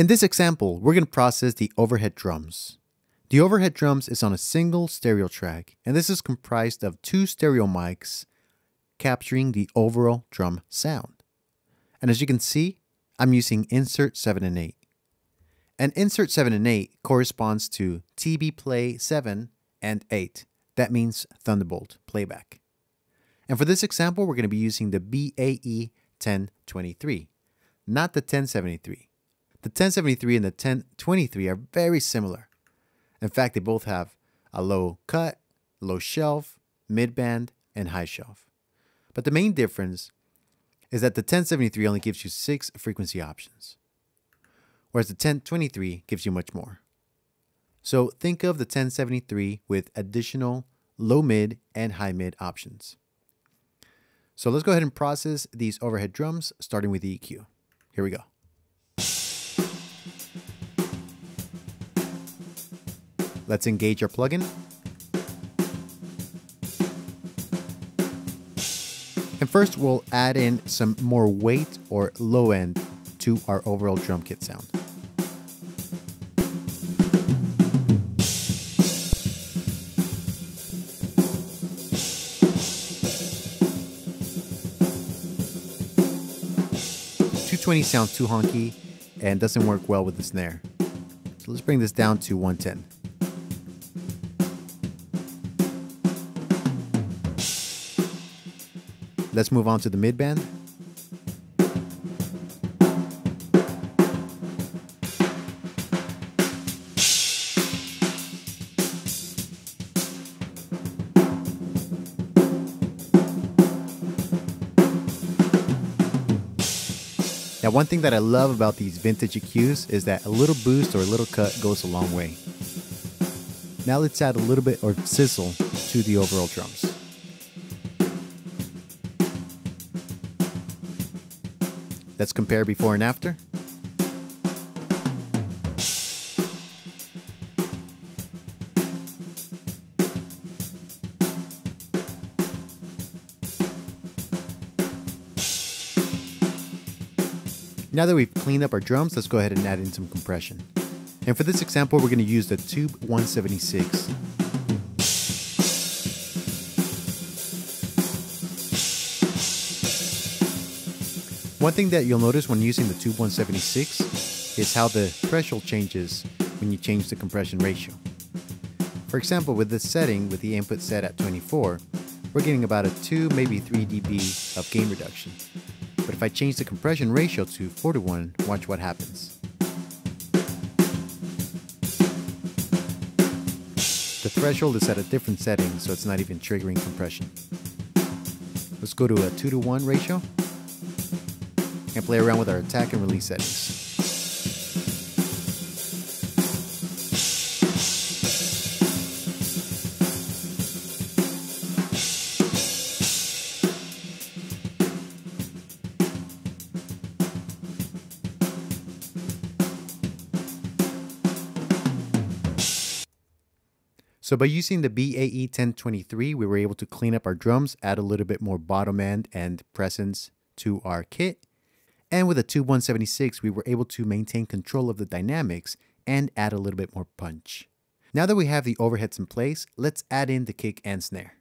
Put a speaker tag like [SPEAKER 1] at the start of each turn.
[SPEAKER 1] In this example, we're going to process the overhead drums. The overhead drums is on a single stereo track, and this is comprised of 2 stereo mics capturing the overall drum sound. And as you can see, I'm using insert 7 and 8. And insert 7 and 8 corresponds to TB play 7 and 8. That means Thunderbolt playback. And for this example, we're going to be using the BAE 1023, not the 1073. The 1073 and the 1023 are very similar. In fact, they both have a low cut, low shelf, mid-band, and high shelf. But the main difference is that the 1073 only gives you 6 frequency options, whereas the 1023 gives you much more. So think of the 1073 with additional low mid and high mid options. So let's go ahead and process these overhead drums, starting with the EQ. Here we go. Let's engage our plugin. And first we'll add in some more weight or low end to our overall drum kit sound. .220 sounds too honky and doesn't work well with the snare. So let's bring this down to 110. Let's move on to the mid-band. Now, one thing that I love about these vintage EQs is that a little boost or a little cut goes a long way. Now let's add a little bit of sizzle to the overall drums. Let's compare before and after. Now that we've cleaned up our drums, let's go ahead and add in some compression. And for this example, we're going to use the Tube 176. One thing that you'll notice when using the Tube 176 is how the threshold changes when you change the compression ratio. For example, with this setting, with the input set at 24, we're getting about a 2, maybe 3 dB of gain reduction. But if I change the compression ratio to 4:1, watch what happens. The threshold is at a different setting, so it's not even triggering compression. Let's go to a 2:1 ratio and play around with our attack and release settings. So by using the BAE 1023, we were able to clean up our drums, add a little bit more bottom end and presence to our kit. And with the Tube 176, we were able to maintain control of the dynamics and add a little bit more punch. Now that we have the overheads in place, let's add in the kick and snare.